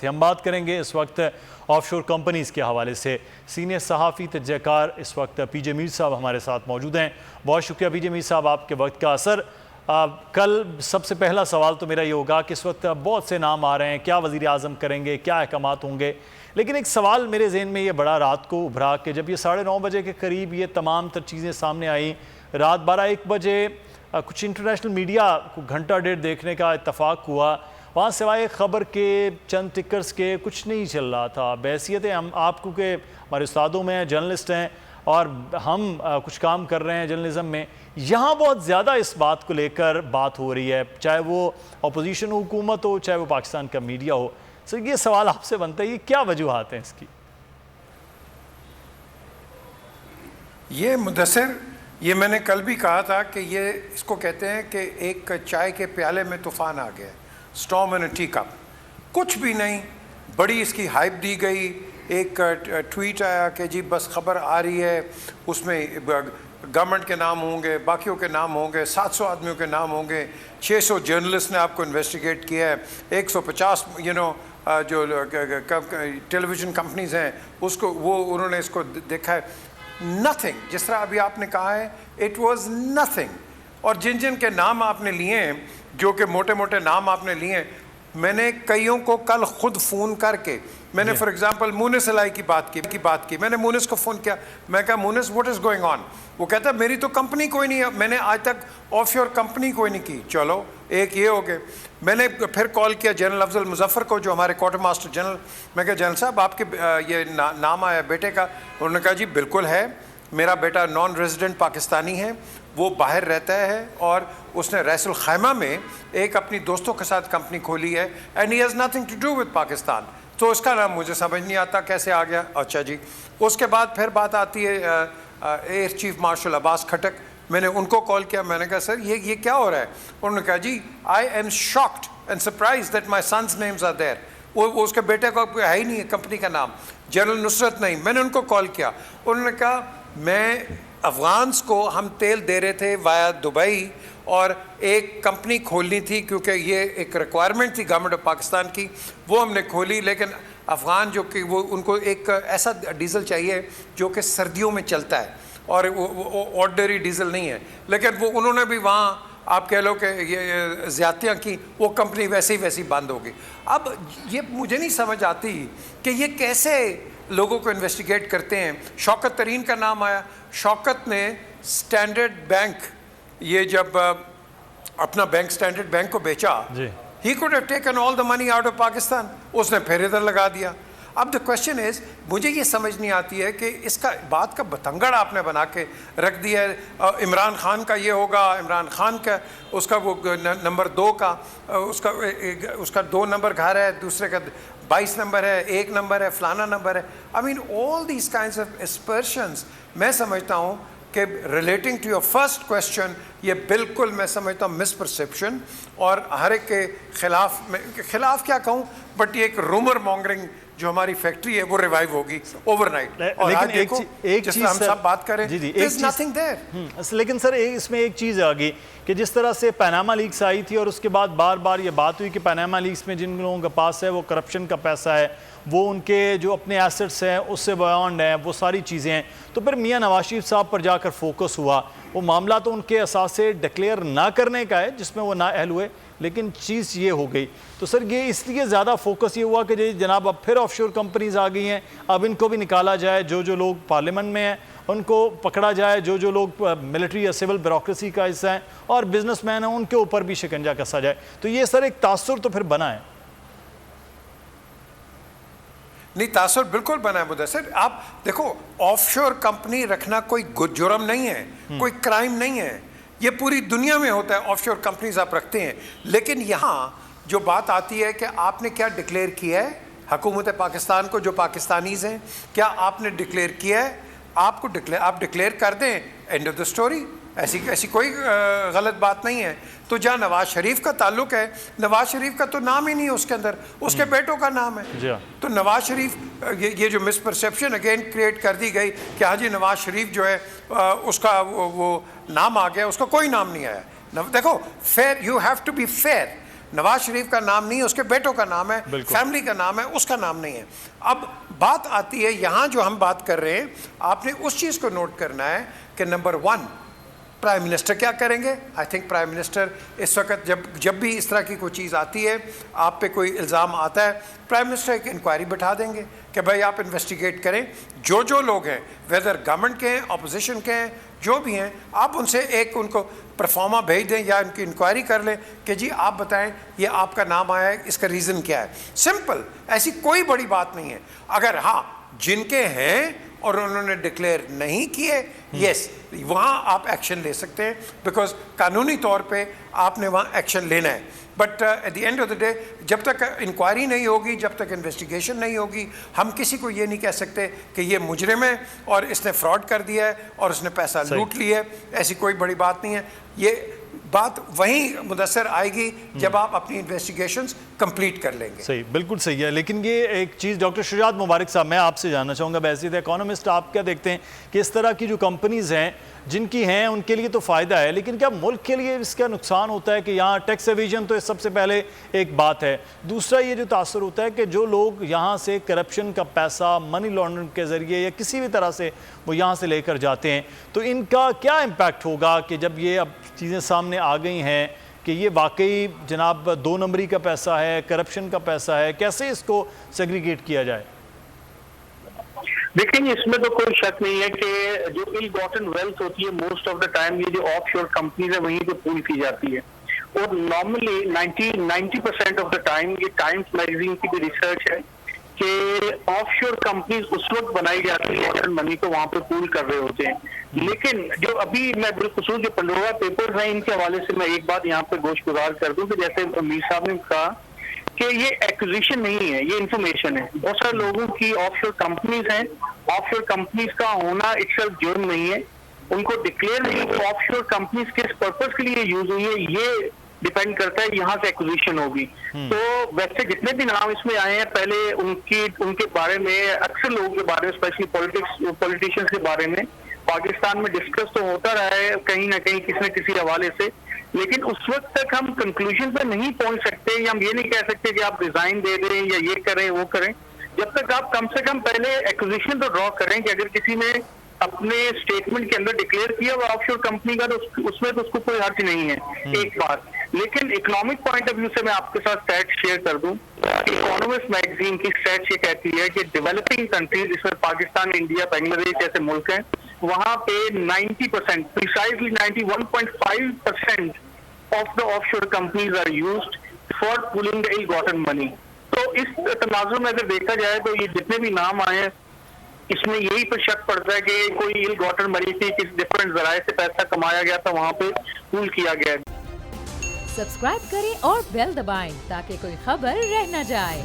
ہم بات کریں گے اس وقت آف شور کمپنیز کے حوالے سے. سینئر صحافی تجزیہ کار اس وقت پی جے میر صاحب ہمارے ساتھ موجود ہیں. بہت شکریہ پی جے میر صاحب آپ کے وقت کا. اثر کل سب سے پہلا سوال تو میرا یہ ہوگا کہ اس وقت بہت سے نام آ رہے ہیں, کیا وزیر اعظم کریں گے, کیا احکامات ہوں گے, لیکن ایک سوال میرے ذہن میں یہ بڑا رات کو ابھرا کہ جب یہ 9:30 بجے کے قریب یہ تمام تر چیزیں سامنے آئیں, رات 12-1 بجے کچھ انٹرنیشنل میڈیا کو گھنٹہ ڈیڑھ دیکھنے کا اتفاق ہوا, وہاں سوائے خبر کے چند ٹکرز کے کچھ نہیں چل رہا تھا. بحیثیت ہم آپ کو کہ ہمارے استادوں میں جرنلسٹ ہیں اور ہم کچھ کام کر رہے ہیں جرنلزم میں, یہاں بہت زیادہ اس بات کو لے کر بات ہو رہی ہے, چاہے وہ اپوزیشن حکومت ہو چاہے وہ پاکستان کا میڈیا ہو. سر یہ سوال آپ سے بنتا ہے, یہ کیا وجوہات ہیں اس کی؟ یہ مدثر, یہ میں نے کل بھی کہا تھا کہ یہ اس کو کہتے ہیں کہ ایک چائے کے پیالے میں طوفان آ گیا, storm in A T cup. کچھ بھی نہیں, بڑی اس کی ہائپ دی گئی, ایک ٹویٹ آیا کہ جی بس خبر آ رہی ہے, اس میں گورنمنٹ کے نام ہوں گے, باقیوں کے نام ہوں گے, 700 آدمیوں کے نام ہوں گے, 600 جرنلسٹ نے آپ کو انویسٹیگیٹ کیا ہے, 150 جو ٹیلی ویژن کمپنیز ہیں اس کو وہ انہوں نے اس کو دیکھا ہے. نتھنگ, جس طرح ابھی آپ نے کہا ہے, اٹ واز نتھنگ. اور جن جن کے نام آپ نے لیے ہیں, جو کہ موٹے موٹے نام آپ نے لیے ہیں, میں نے کئیوں کو کل خود فون کر کے, میں نے فار ایگزامپل مونس علائی کی بات کی, میں نے مونس کو فون کیا, میں کہا مونس واٹ از گوئنگ آن؟ وہ کہتا ہے میری تو کمپنی کوئی نہیں ہے, میں نے آج تک آف شور کمپنی کوئی نہیں کی. چلو ایک یہ ہو گئے. میں نے پھر کال کیا جنرل افضل مظفر کو, جو ہمارے کوارٹر ماسٹر جنرل, میں کہا جنرل صاحب آپ کے یہ نام آیا بیٹے کا؟ انہوں نے کہا جی بالکل ہے, میرا بیٹا نان ریزیڈنٹ پاکستانی ہے, وہ باہر رہتا ہے اور اس نے ریس الخیمہ میں ایک اپنی دوستوں کے ساتھ کمپنی کھولی ہے, and he has nothing to do with Pakistan. تو اس کا نام مجھے سمجھ نہیں آتا کیسے آ گیا. اچھا جی. اس کے بعد پھر بات آتی ہے ایئر چیف مارشل عباس کھٹک, میں نے ان کو کال کیا, میں نے کہا سر یہ کیا ہو رہا ہے؟ انہوں نے کہا جی I am shocked and surprised that my sons names are there. وہ اس کے بیٹے کو ہے ہی نہیں ہے کمپنی کا نام, جنرل نصرت نہیں. میں نے ان کو کال کیا, انہوں نے کہا میں افغانس کو ہم تیل دے رہے تھے وایا دبئی, اور ایک کمپنی کھولنی تھی کیونکہ یہ ایک ریکوائرمنٹ تھی گورنمنٹ آف پاکستان کی, وہ ہم نے کھولی, لیکن افغان جو کہ وہ ان کو ایک ایسا ڈیزل چاہیے جو کہ سردیوں میں چلتا ہے, اور وہ آرڈنری ڈیزل نہیں ہے, لیکن وہ انہوں نے بھی وہاں آپ کہہ لو کہ یہ زیادتیاں کی, وہ کمپنی ویسی بند ہوگی. اب یہ مجھے نہیں سمجھ آتی کہ یہ کیسے لوگوں کو انویسٹیگیٹ کرتے ہیں. شوکت ترین کا نام آیا, شوکت نے اسٹینڈرڈ بینک, یہ جب اپنا بینک اسٹینڈرڈ بینک کو بیچا, he could have taken all the money out of Pakistan, اس نے پھر ادھر لگا دیا. اب دا کوشچن از, مجھے یہ سمجھ نہیں آتی ہے کہ اس کا بات کا بتنگڑ آپ نے بنا کے رکھ دیا ہے. عمران خان کا یہ ہوگا, عمران خان کا اس کا وہ نمبر 2 کا اس کا 2 نمبر گھر ہے, دوسرے کا 22 نمبر ہے, 1 نمبر ہے, فلانا نمبر ہے. I mean all these kinds of aspirations, میں سمجھتا ہوں کہ relating to your first question, یہ بالکل میں سمجھتا ہوں مس پرسیپشن, اور ہر ایک کے خلاف کیا کہوں, بٹ یہ ایک رومر مانگرنگ جو ہماری فیکٹری ہے وہ ریوائیو ہوگی اوور نائٹ. لیکن ایک چیز ہم سب بات کریں, nothing there. لیکن سر اس میں ایک چیز آ گئی کہ جس طرح سے پاناما لیکس آئی تھی, اور اس کے بعد بار بار یہ بات ہوئی کہ پاناما لیکس میں جن لوگوں کے پاس ہے وہ کرپشن کا پیسہ ہے, وہ ان کے جو اپنے ایسٹس ہیں اس سے بیانڈ ہیں, وہ ساری چیزیں ہیں. تو پھر میاں نواز شریف صاحب پر جا کر فوکس ہوا, وہ معاملہ تو ان کے اثاثے ڈکلیئر نہ کرنے کا ہے جس میں وہ نااہل ہوئے, لیکن چیز یہ ہو گئی. تو سر یہ اس لیے زیادہ فوکس یہ ہوا کہ جناب اب پھر آف شور کمپنیز آ گئی ہیں, اب ان کو بھی نکالا جائے, جو لوگ پارلیمنٹ میں ہیں ان کو پکڑا جائے, جو لوگ ملٹری یا سول بیوروکریسی کا حصہ ہیں اور بزنس مین ہیں ان کے اوپر بھی شکنجہ کسا جائے. تو یہ سر ایک تاثر تو پھر بنا ہے. نہیں, تاثر بالکل بنا ہے مدثر. آپ دیکھو, آف شور کمپنی رکھنا کوئی جرم نہیں ہے, کوئی کرائم نہیں ہے, یہ پوری دنیا میں ہوتا ہے. آف شور کمپنیز آپ رکھتے ہیں, لیکن یہاں جو بات آتی ہے کہ آپ نے کیا ڈکلیئر کیا ہے حکومت پاکستان کو, جو پاکستانیز ہیں, کیا آپ نے ڈکلیئر کیا ہے؟ آپ ڈکلیئر کر دیں, اینڈ آف دا اسٹوری. ایسی کوئی غلط بات نہیں ہے. تو جہاں نواز شریف کا تعلق ہے, نواز شریف کا تو نام ہی نہیں ہے اس کے اندر, اس کے بیٹوں کا نام ہے. تو نواز شریف, یہ جو مس پرسیپشن اگین کریٹ کر دی گئی کہ ہاں جی نواز شریف جو ہے اس کا وہ نام آ گیا, اس کا کوئی نام نہیں آیا. دیکھو, fair, you have to be fair. Nawaz Sharif کا نام نہیں ہے, اس کے بیٹوں کا نام ہے, فیملی کا نام ہے, اس کا نام نہیں ہے. اب بات آتی ہے یہاں جو ہم بات کر رہے ہیں, آپ نے اس چیز کو نوٹ کرنا ہے کہ نمبر 1 پرائم منسٹر کیا کریں گے. آئی تھنک پرائم منسٹر اس وقت جب بھی اس طرح کی کوئی چیز آتی ہے, آپ پہ کوئی الزام آتا ہے, پرائم منسٹر ایک انکوائری بٹھا دیں گے کہ بھائی آپ انویسٹیگیٹ کریں. جو لوگ ہیں, ویدر گورنمنٹ کے ہیں, اپوزیشن کے ہیں, جو بھی ہیں, آپ ان سے ان کو پرفارما بھیج دیں یا ان کی انکوائری کر لیں کہ جی آپ بتائیں یہ آپ کا نام آیا ہے, اس کا ریزن کیا ہے. سمپل, ایسی کوئی بڑی بات نہیں ہے. اگر ہاں جن کے ہیں اور انہوں نے ڈکلیئر نہیں کیے, یس وہاں آپ ایکشن لے سکتے ہیں, بیکاز قانونی طور پہ آپ نے وہاں ایکشن لینا ہے. But at the end of the day جب تک انکوائری نہیں ہوگی, جب تک انویسٹیگیشن نہیں ہوگی, ہم کسی کو یہ نہیں کہہ سکتے کہ یہ مجرم ہے اور اس نے فراڈ کر دیا ہے اور اس نے پیسہ لوٹ لیا ہے. ایسی کوئی بڑی بات نہیں ہے. یہ بات وہیں مدثر آئے گی جب آپ اپنی انویسٹیگیشنز کمپلیٹ کر لیں گے. صحیح, بالکل صحیح ہے. لیکن یہ ایک چیز ڈاکٹر شجاعت مبارک صاحب, میں آپ سے جاننا چاہوں گا بحیثیت اکانومسٹ, آپ کیا دیکھتے ہیں کہ اس طرح کی جو کمپنیز ہیں جن کی ہیں ان کے لیے تو فائدہ ہے, لیکن کیا ملک کے لیے اس کا نقصان ہوتا ہے کہ یہاں ٹیکس ایویژن تو سب سے پہلے ایک بات ہے, دوسرا یہ جو تاثر ہوتا ہے کہ جو لوگ یہاں سے کرپشن کا پیسہ منی لانڈرنگ کے ذریعے یا کسی بھی طرح سے وہ یہاں سے لے کر جاتے ہیں, تو ان کا کیا امپیکٹ ہوگا کہ جب یہ اب چیزیں سامنے آ گئی ہیں کہ یہ واقعی جناب 2 نمبری کا پیسہ ہے, کرپشن کا پیسہ ہے, کیسے اس کو سیگریگیٹ کیا جائے؟ دیکھیں اس میں تو کوئی شک نہیں ہے کہ جو ایل گاٹن ویلتھ ہوتی ہے موسٹ آف دا ٹائم یہ جو آف شور کمپنیز ہیں وہیں پہ پول کی جاتی ہے, اور نارملی 90% آف دا ٹائم, یہ ٹائمز میگزین کی بھی ریسرچ ہے کہ آف شور کمپنیز اس وقت بنائی جاتی ہے منی کو وہاں پہ پول کر رہے ہوتے ہیں. لیکن جو ابھی میں بالخصوص جو پنڈورا پیپرز ہیں ان کے حوالے سے میں ایک بات یہاں پہ گوش گزار کر دوں کہ جیسے میر صاحب نے کہا کہ یہ ایکوزیشن نہیں ہے, یہ انفارمیشن ہے. بہت سارے لوگوں کی آف شور کمپنیز ہیں, آف شور کمپنیز کا ہونا اٹسیلف جرم نہیں ہے, ان کو ڈکلیئر نہیں کہ آف شور کمپنیز کس پرپز کے لیے یوز ہوئی ہے, یہ ڈیپینڈ کرتا ہے یہاں سے ایکوزیشن ہوگی. تو ویسے جتنے بھی نام اس میں آئے ہیں پہلے ان کے بارے میں اکثر لوگوں کے بارے میں اسپیشلی پولیٹیشینس کے بارے میں پاکستان میں ڈسکس تو ہوتا رہا ہے کہیں نہ کہیں کسی نہ کسی حوالے سے, لیکن اس وقت تک ہم کنکلوژن پہ نہیں پہنچ سکتے یا ہم یہ نہیں کہہ سکتے کہ آپ ریزائن دے دیں یا یہ کریں وہ کریں, جب تک آپ کم سے کم پہلے ایکوزیشن تو ڈرا کریں کہ اگر کسی نے اپنے اسٹیٹمنٹ کے اندر ڈکلیئر کیا وہ آف شور کمپنی کا تو اس میں تو اس کو کوئی حرج نہیں ہے. ایک بات, لیکن اکنامک پوائنٹ آف ویو سے میں آپ کے ساتھ اسٹیٹ شیئر کر دوں. اکانومسٹ میگزین کی اسٹیٹ یہ کہتی ہے کہ ڈیولپنگ کنٹریز جس میں پاکستان, انڈیا, بنگلہ دیش جیسے ملک ہیں, وہاں پہ 90% precisely 91.5% of the offshore companies are used for pooling the ill gotten money. تو اس تناظر میں اگر دیکھا جائے تو یہ جتنے بھی نام آئے ہیں اس میں یہی پر شک پڑتا ہے کہ کوئی ایل گاٹن منی تھی, کس ڈفرینٹ ذرائع سے پیسہ کمایا گیا تھا, وہاں پہ پول کیا گیا. سبسکرائب کریں اور بیل دبائیں تاکہ کوئی خبر رہ نہ جائے.